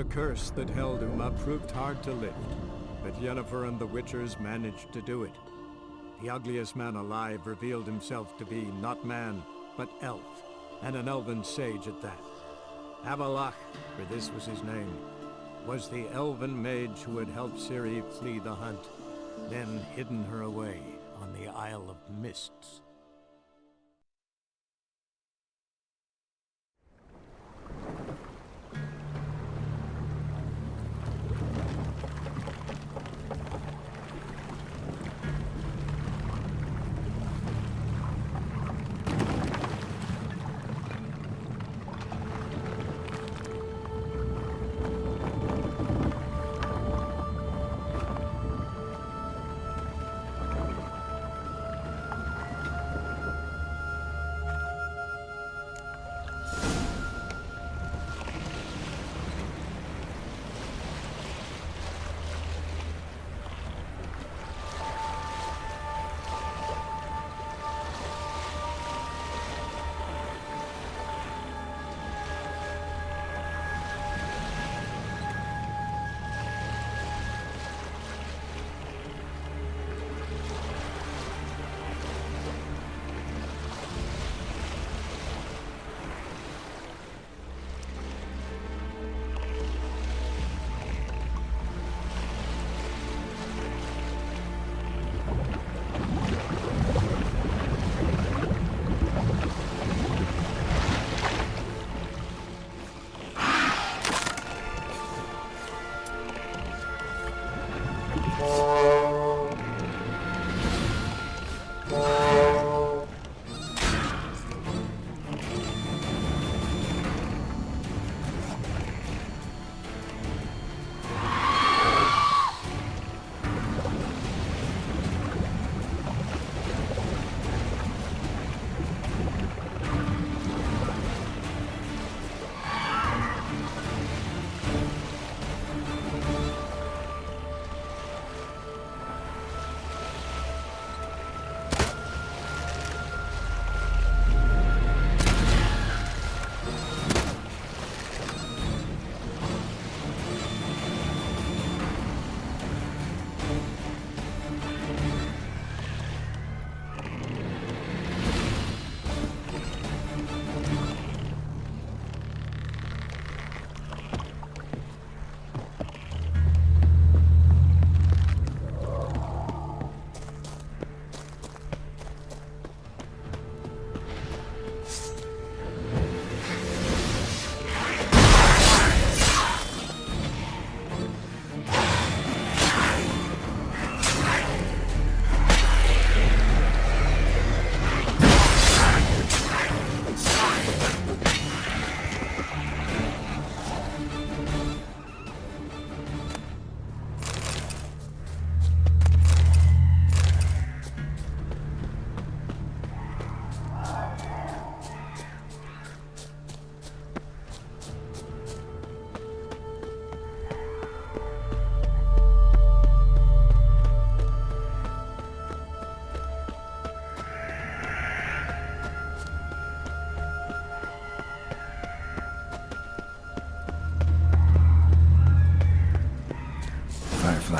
curse that held Uma proved hard to lift, but Yennefer and the Witchers managed to do it. The ugliest man alive revealed himself to be not man, but elf, and an elven sage at that. Avalach, for this was his name, was the elven mage who had helped Ciri flee the hunt, then hidden her away on the Isle of Mists.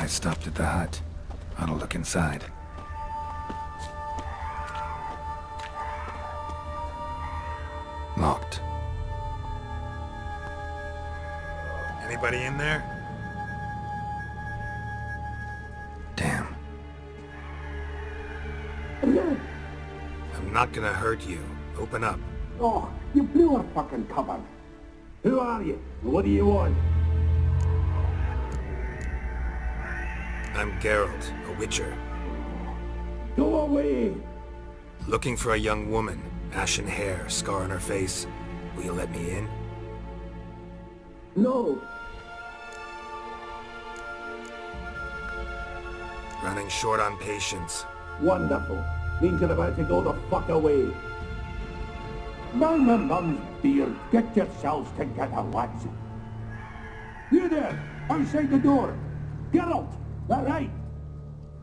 Stopped at the hut. I'll look inside. Locked. Anybody in there? Damn. I'm not gonna hurt you. Open up. Oh, you blew our fucking cover. Who are you? What do you want? I'm Geralt, a witcher. Go away! Looking for a young woman. Ashen hair, scar on her face. Will you let me in? No. Running short on patience. Wonderful. Means you're about to go the fuck away. Mum's beard. Get yourselves together, lads. You there, outside the door. Geralt! That right?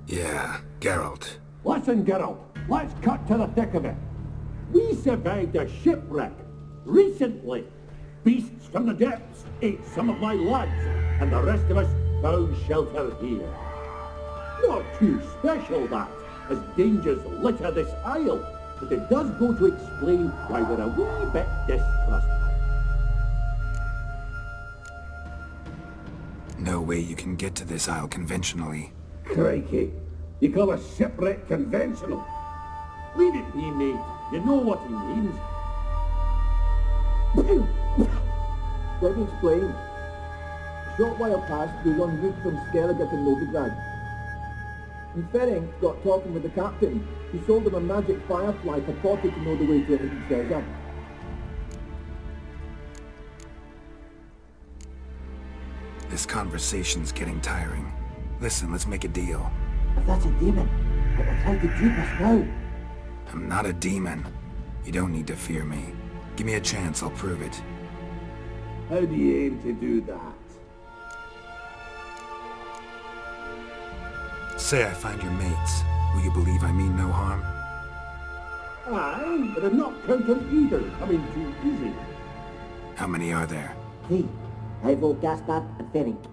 Yeah, Geralt. Listen, Geralt, let's cut to the thick of it. We survived a shipwreck recently. beasts from the depths ate some of my lads, and the rest of us found shelter here. Not too special, that, as dangers litter this isle, but it does go to explain why we're a wee bit distrustful. No way you can get to this isle conventionally. Crikey, you call a shipwreck conventional? Leave it be, mate. You know what he means. Let me explain. A short while past, we were en route from Skellige to Novigrad. And Ferenc got talking with the captain, who sold him a magic firefly purported to know the way to a hidden treasure. This conversation's getting tiring. Listen, let's make a deal. If that's a demon, it will try to dupe us now. I'm not a demon. You don't need to fear me. Give me a chance, I'll prove it. How do you aim to do that? Say I find your mates. Will you believe I mean no harm? Aye, but I'm not count on either coming too easy. How many are there? 3. Ivo, Gaspard, and Ferenc.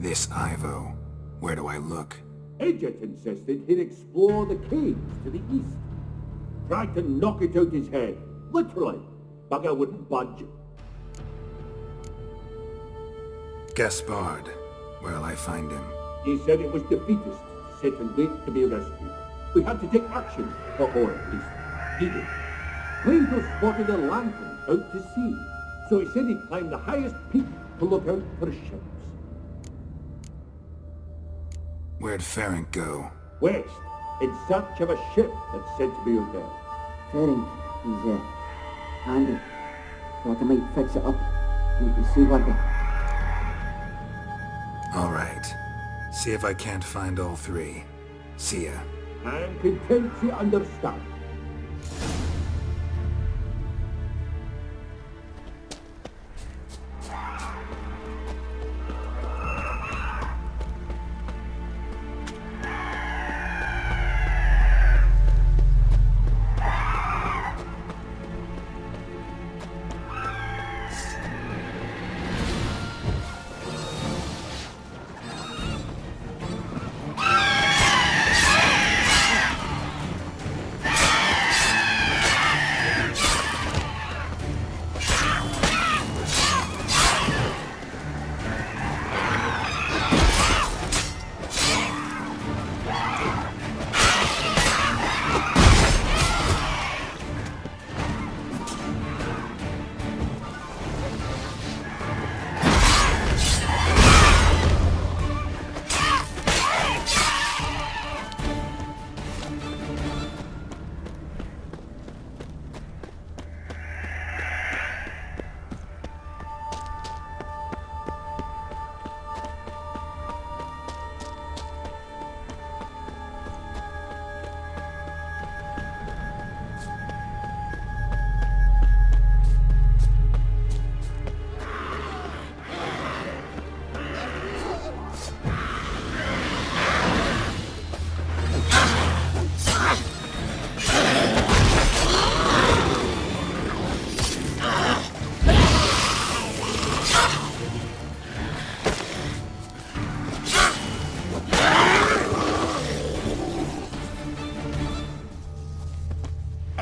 This Ivo. Where do I look? Edget insisted he'd explore the caves to the east. Tried to knock it out his head. Literally. Bugger wouldn't budge. Gaspard. Where'll I find him? He said it was defeatist, set and wait to be rescued. We had to take action, or at least he did. Claimed to have spotted a lantern out to sea, so he said he'd climb the highest peak to look out for ships. Where'd Ferenc go? West, in search of a ship that's said to be out there. Ferenc, he's handy. Thought I might fix it up. You can see what All right. See if I can't find all 3. See ya. I'm content to understand.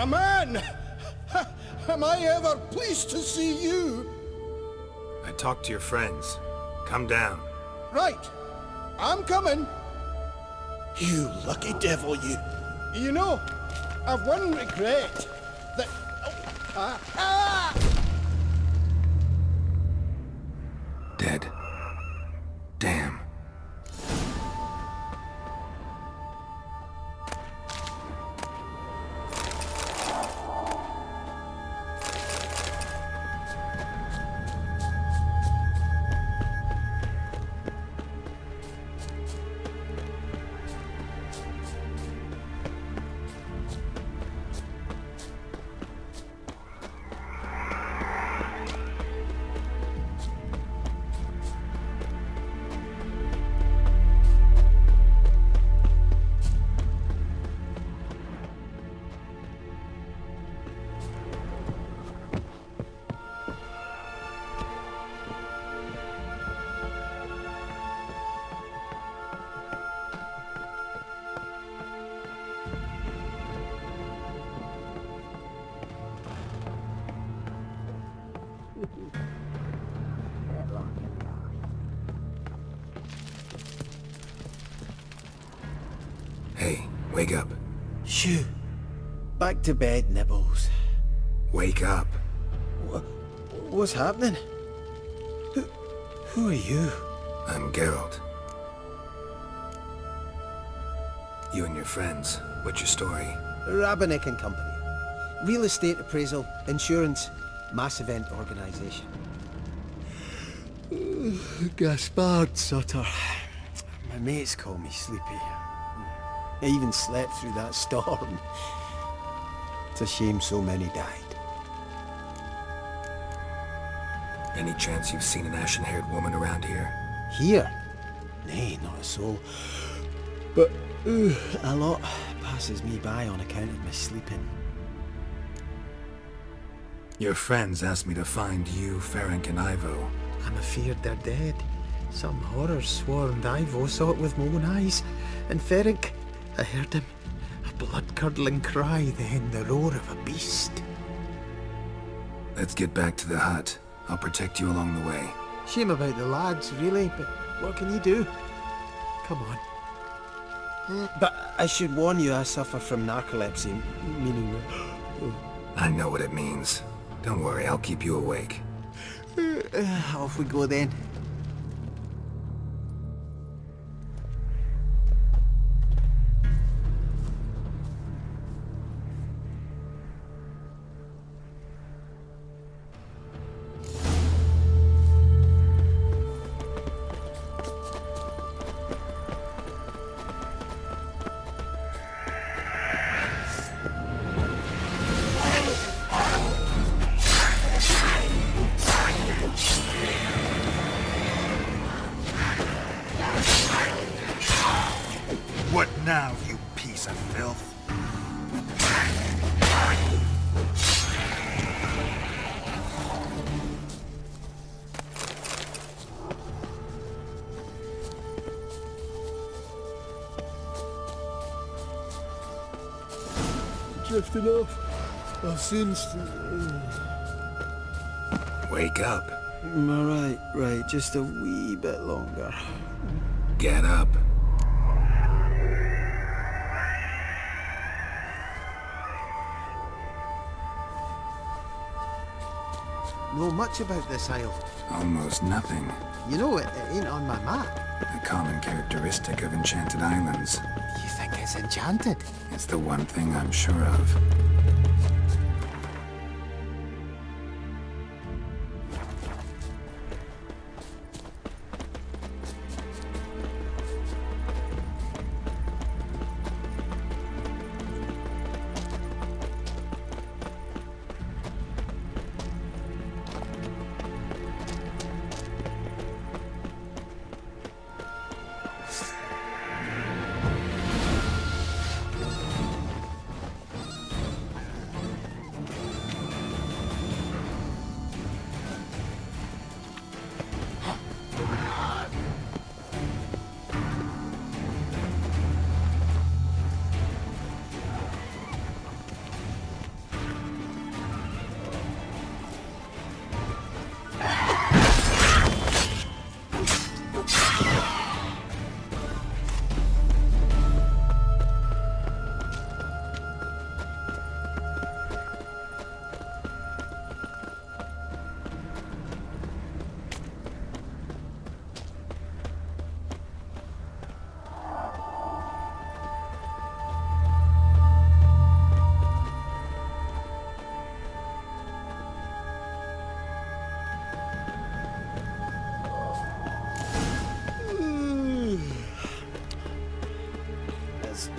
Man! Am I ever pleased to see you? I talked to your friends. Come down. Right. I'm coming. You lucky devil, you. You know, I've one regret. That... Dead. Damn. Wake up. Shoo. Back to bed, Nibbles. Wake up. What's happening? Who are you? I'm Geralt. You and your friends. What's your story? Rabbinick and Company. Real estate appraisal, insurance, mass event organisation. Gaspard Sutter. My mates call me Sleepy. I even slept through that storm. It's a shame so many died. Any chance you've seen an ashen-haired woman around here? Here? Nay, not a soul. But a lot passes me by on account of my sleeping. Your friends asked me to find you, Ferenc, and Ivo. I'm afeard they're dead. Some horrors swarmed Ivo, saw it with my own eyes. And Ferenc, I heard him. A blood-curdling cry, then the roar of a beast. Let's get back to the hut. I'll protect you along the way. Shame about the lads, really, but what can you do? Come on. But I should warn you, I suffer from narcolepsy, meaning... I know what it means. Don't worry, I'll keep you awake. Off we go then. What now, you piece of filth? Drifting off. I'll soon... Wake up. Right, just a wee bit longer. Get up. Know much about this isle. Almost nothing. You know, it ain't on my map. A common characteristic of enchanted islands. You think it's enchanted? It's the one thing I'm sure of.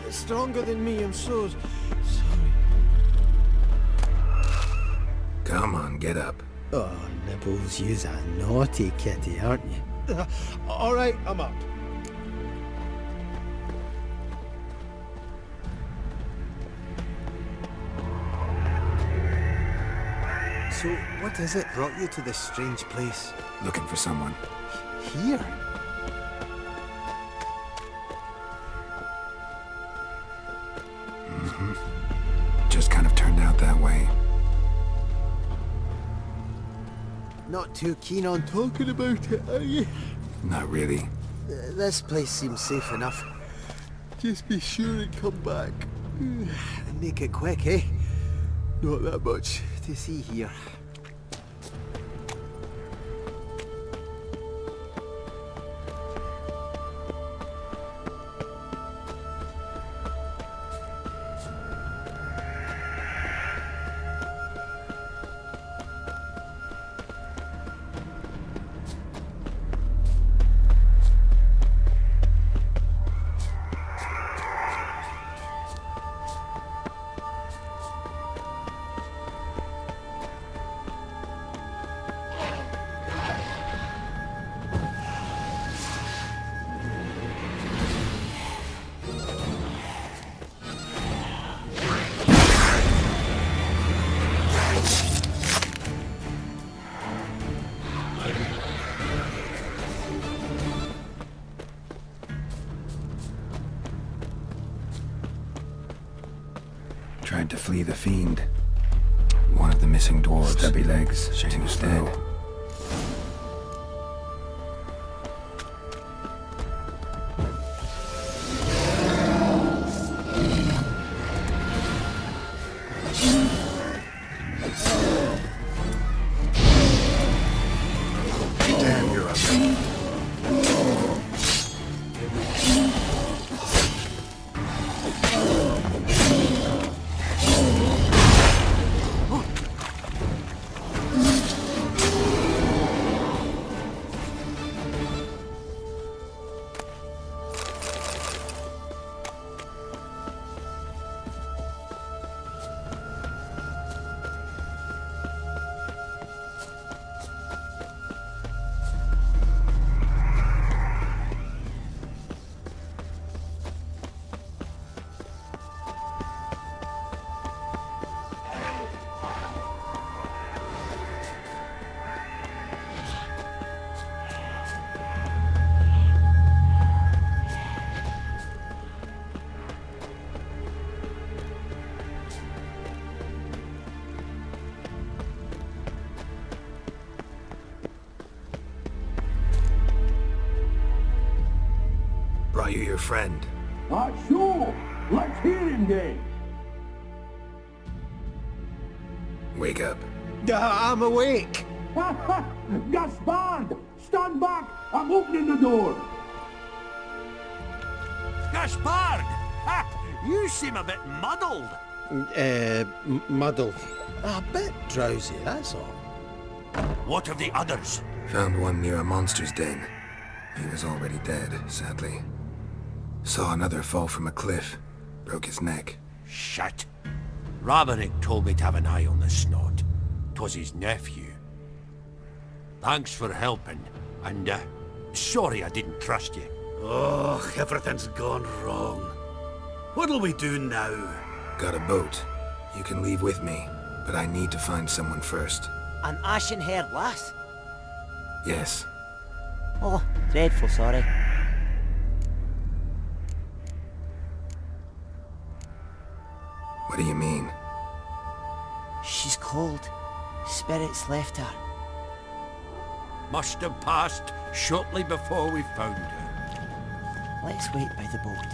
It's stronger than me, I'm so sorry. Come on, get up. Oh, Nibbles, you's a naughty kitty, aren't you? All right, I'm up. So, what is it brought you to this strange place? Looking for someone. Here? Just kind of turned out that way. Not too keen on talking about it, are you? Not really. This place seems safe enough. Just be sure and come back. And make it quick, eh? Not that much to see here. Tried to flee the fiend. One of the missing dwarves. Stubby legs. Two's dead. Damn, you're ugly. Brought you your friend. Sure. Let's hear him then. Wake up. I'm awake. Gaspard! Stand back! I'm opening the door! Gaspard! Ha! You seem a bit muddled. Muddled. A bit drowsy, that's all. What of the others? Found one near a monster's den. He was already dead, sadly. Saw another fall from a cliff. Broke his neck. Shit. Raverick told me to have an eye on the snot. 'Twas his nephew. Thanks for helping, and sorry I didn't trust you. Oh, everything's gone wrong. What'll we do now? Got a boat. You can leave with me, but I need to find someone first. An ashen-haired lass? Yes. Oh, dreadful sorry. What do you mean? She's cold. Spirits left her. Must have passed shortly before we found her. Let's wait by the boat.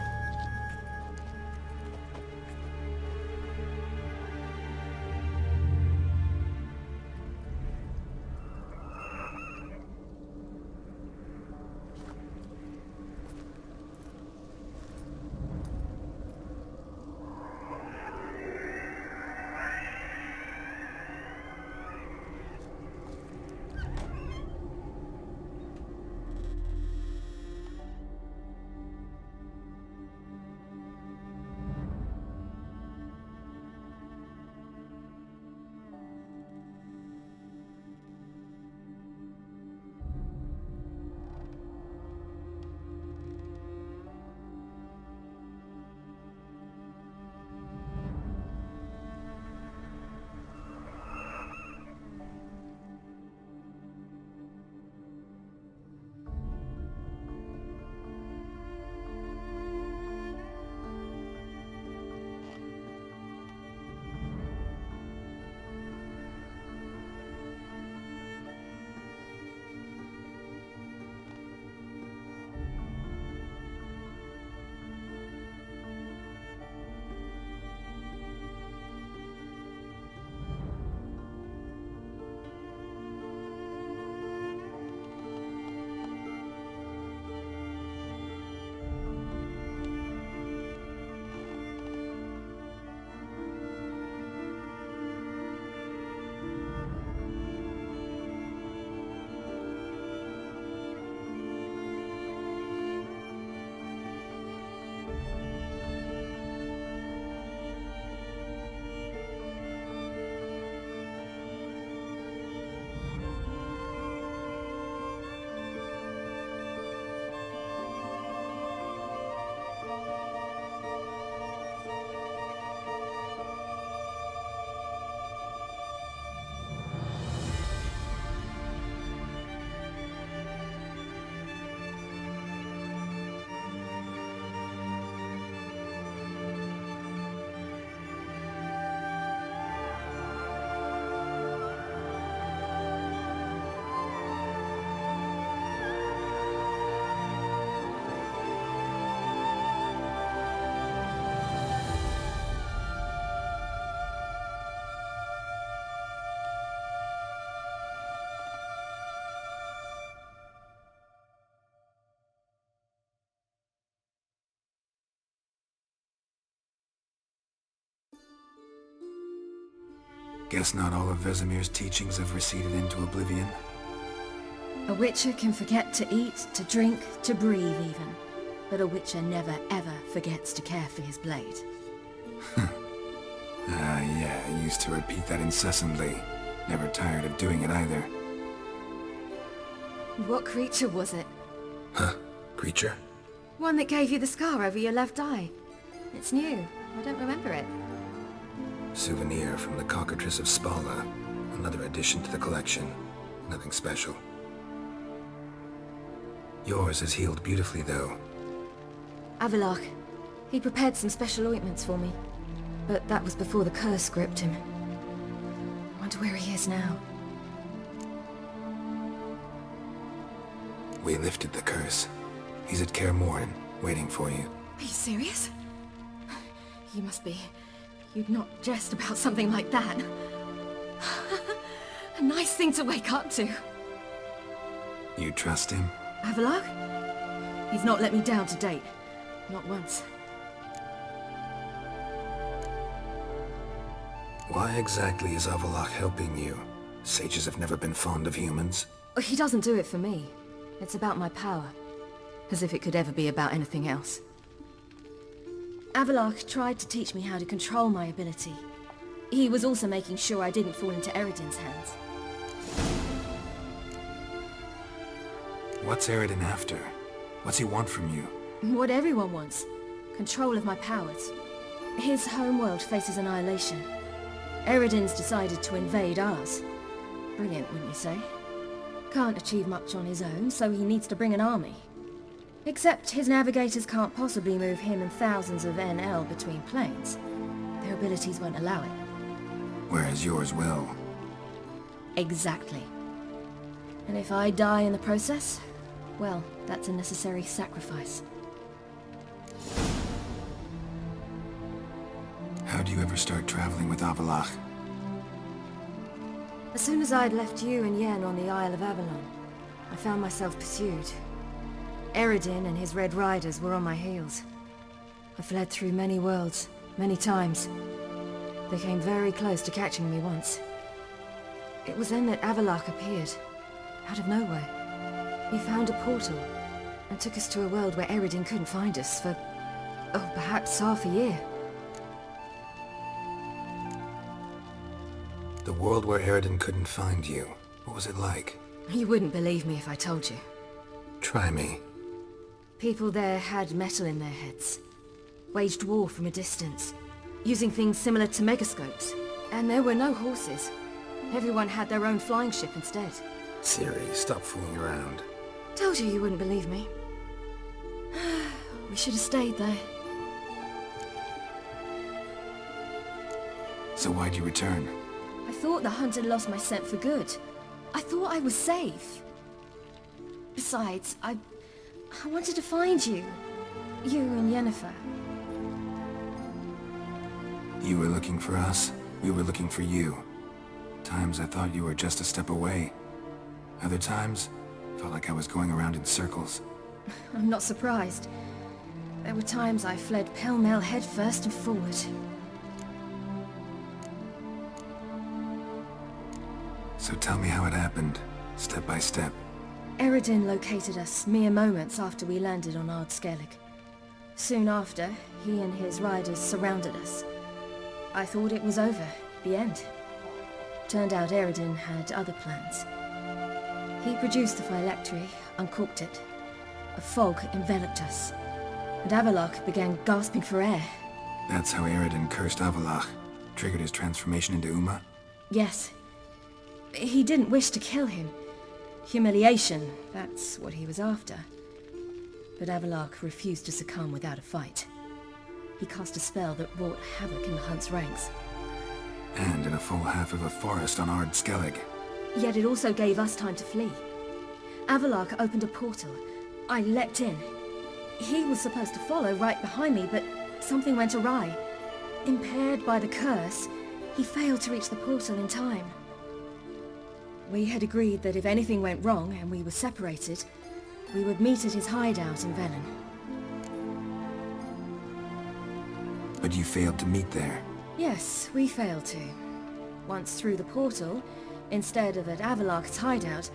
Guess not all of Vesemir's teachings have receded into oblivion. A witcher can forget to eat, to drink, to breathe even. But a witcher never ever forgets to care for his blade. Yeah, I used to repeat that incessantly. Never tired of doing it either. What creature was it? Huh? Creature? One that gave you the scar over your left eye. It's new. I don't remember it. Souvenir from the Cockatrice of Spala. Another addition to the collection. Nothing special. Yours has healed beautifully, though. Avalok. He prepared some special ointments for me. But that was before the curse gripped him. Wonder where he is now. We lifted the curse. He's at Kaer Morhen, waiting for you. Are you serious? You must be. You'd not jest about something like that. A nice thing to wake up to. You trust him? Avalok? He's not let me down to date. Not once. Why exactly is Avalok helping you? Sages have never been fond of humans. He doesn't do it for me. It's about my power. As if it could ever be about anything else. Avalok tried to teach me how to control my ability. He was also making sure I didn't fall into Eredin's hands. What's Eredin after? What's he want from you? What everyone wants. Control of my powers. His homeworld faces annihilation. Eredin's decided to invade ours. Brilliant, wouldn't you say? Can't achieve much on his own, so he needs to bring an army. Except his navigators can't possibly move him and thousands of NL between planes. Their abilities won't allow it. Whereas yours will. Exactly. And if I die in the process, well, that's a necessary sacrifice. How do you ever start traveling with Avalok? As soon as I'd left you and Yen on the Isle of Avalon, I found myself pursued. Eredin and his Red Riders were on my heels. I fled through many worlds, many times. They came very close to catching me once. It was then that Avalok appeared, out of nowhere. He found a portal, and took us to a world where Eredin couldn't find us for, perhaps half a year. The world where Eredin couldn't find you. What was it like? You wouldn't believe me if I told you. Try me. People there had metal in their heads. Waged war from a distance, using things similar to megascopes. And there were no horses. Everyone had their own flying ship instead. Ciri, stop fooling around. Told you wouldn't believe me. We should have stayed there. So why'd you return? I thought the hunt had lost my scent for good. I thought I was safe. Besides, I wanted to find you. You and Yennefer. You were looking for us. We were looking for you. Times I thought you were just a step away. Other times, felt like I was going around in circles. I'm not surprised. There were times I fled pell-mell headfirst and forward. So tell me how it happened, step by step. Eredin located us mere moments after we landed on Ard Skellig. Soon after, he and his riders surrounded us. I thought it was over, the end. Turned out Eredin had other plans. He produced the phylactery, uncorked it. A fog enveloped us, and Avalok began gasping for air. That's how Eredin cursed Avalok, triggered his transformation into Uma? Yes. He didn't wish to kill him. Humiliation, that's what he was after. But Avalok refused to succumb without a fight. He cast a spell that wrought havoc in the hunt's ranks. And in a full half of a forest on Ard Skellig. Yet it also gave us time to flee. Avalok opened a portal. I leapt in. He was supposed to follow right behind me, but something went awry. Impaired by the curse, he failed to reach the portal in time. We had agreed that if anything went wrong and we were separated, we would meet at his hideout in Velen. But you failed to meet there. Yes, we failed to. once through the portal, instead of at Avalok's hideout,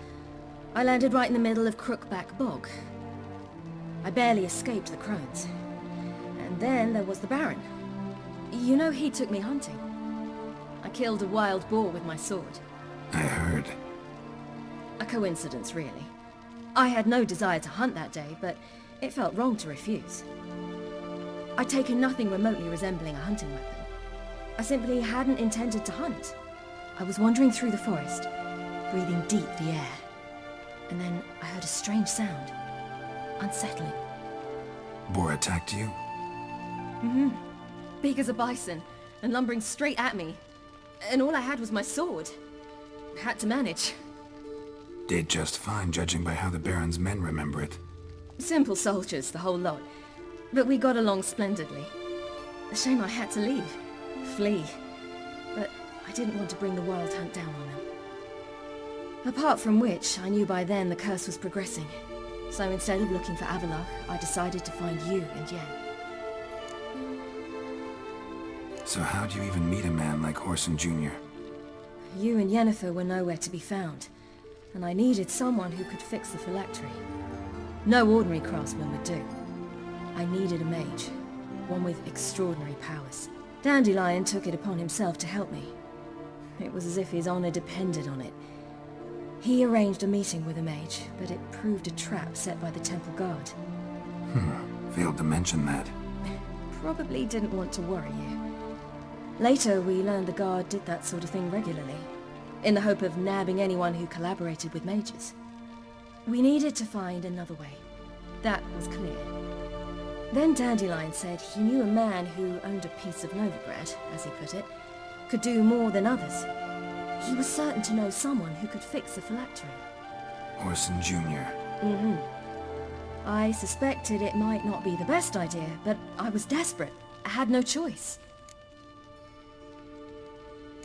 I landed right in the middle of Crookback Bog. I barely escaped the crones. And then there was the Baron. You know, he took me hunting. I killed a wild boar with my sword. I heard. A coincidence, really. I had no desire to hunt that day, but it felt wrong to refuse. I'd taken nothing remotely resembling a hunting weapon. I simply hadn't intended to hunt. I was wandering through the forest, breathing deep the air. And then I heard a strange sound. Unsettling. Boar attacked you? Mm-hmm. Big as a bison, and lumbering straight at me. And all I had was my sword. Had to manage. Did just fine, judging by how the Baron's men remember it. Simple soldiers, the whole lot. But we got along splendidly. A shame I had to leave. Flee. But I didn't want to bring the wild hunt down on them. Apart from which, I knew by then the curse was progressing. So instead of looking for Avalok, I decided to find you and Yen. So how'd you even meet a man like Whoreson Jr.? You and Yennefer were nowhere to be found, and I needed someone who could fix the phylactery. No ordinary craftsman would do. I needed a mage, one with extraordinary powers. Dandelion took it upon himself to help me. It was as if his honor depended on it. He arranged a meeting with a mage, but it proved a trap set by the temple guard. Failed to mention that. Probably didn't want to worry you. Later, we learned the guard did that sort of thing regularly, in the hope of nabbing anyone who collaborated with mages. We needed to find another way. That was clear. Then Dandelion said he knew a man who owned a piece of Novigrad, as he put it, could do more than others. He was certain to know someone who could fix the phylactery. Whoreson Jr. Mm-hmm. I suspected it might not be the best idea, but I was desperate. I had no choice.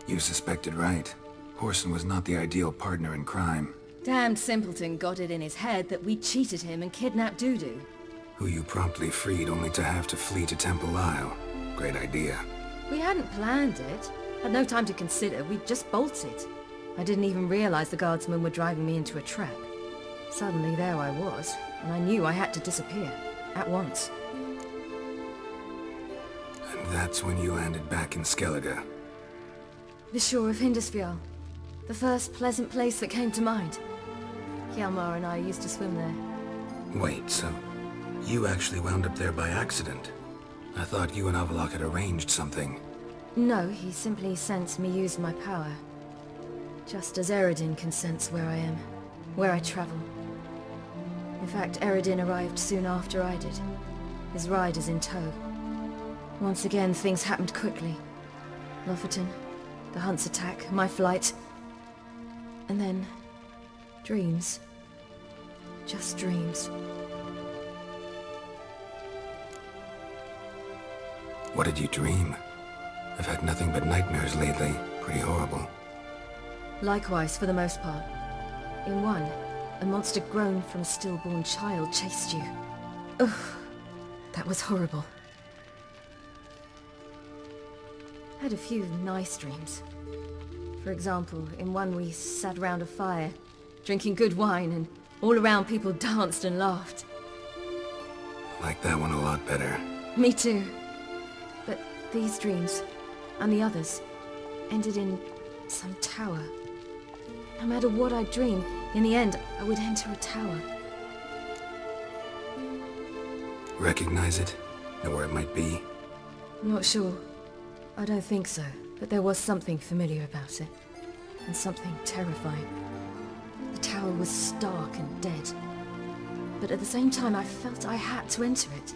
You suspected right. Whoreson was not the ideal partner in crime. Damned simpleton got it in his head that we cheated him and kidnapped Dudu. Who you promptly freed only to have to flee to Temple Isle. Great idea. We hadn't planned it. Had no time to consider. We just bolted. I didn't even realize the guardsmen were driving me into a trap. Suddenly there I was, and I knew I had to disappear. At once. And that's when you landed back in Skellige. The shore of Hindisfjall. The first pleasant place that came to mind. Hjalmar and I used to swim there. Wait, so you actually wound up there by accident? I thought you and Avalok had arranged something. No, he simply sensed me use my power. Just as Eredin can sense where I am, where I travel. In fact, Eredin arrived soon after I did. His riders in tow. Once again, things happened quickly. Lofoten, the hunt's attack, my flight. And then, dreams. Just dreams. What did you dream? I've had nothing but nightmares lately. Pretty horrible. Likewise, for the most part. In one, a monster grown from a stillborn child chased you. Ugh, that was horrible. I had a few nice dreams. For example, in one we sat around a fire, drinking good wine, and all around people danced and laughed. Like that one a lot better. Me too. But these dreams, and the others, ended in some tower. No matter what I dreamed, in the end, I would enter a tower. Recognize it? Know where it might be? Not sure. I don't think so, but there was something familiar about it. And something terrifying. The tower was stark and dead. But at the same time, I felt I had to enter it.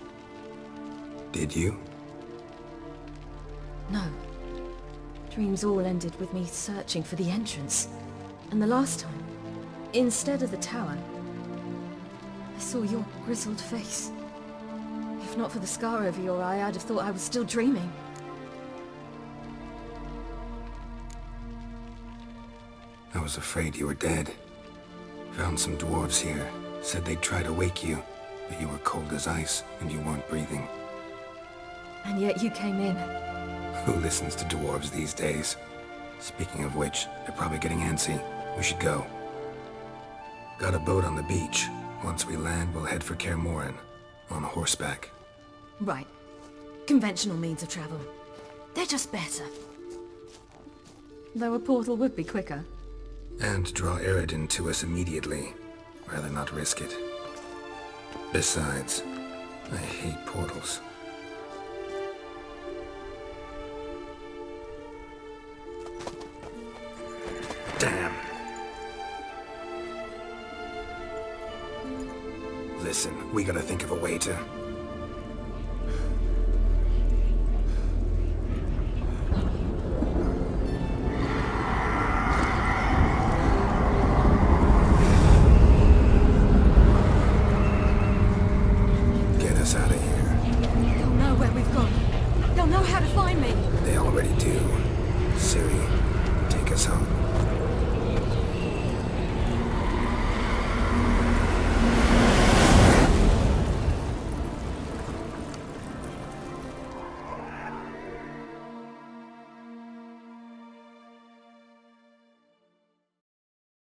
Did you? No. Dreams all ended with me searching for the entrance. And the last time, instead of the tower, I saw your grizzled face. If not for the scar over your eye, I'd have thought I was still dreaming. I was afraid you were dead. Found some dwarves here. Said they'd try to wake you, but you were cold as ice and you weren't breathing. And yet you came in. Who listens to dwarves these days? Speaking of which, they're probably getting antsy. We should go. Got a boat on the beach. Once we land, we'll head for Kaer Morhen. On horseback. Right. Conventional means of travel. They're just better. Though a portal would be quicker. And draw Eredin to us immediately. Rather not risk it. Besides, I hate portals. Damn! Listen, we gotta think of a way to...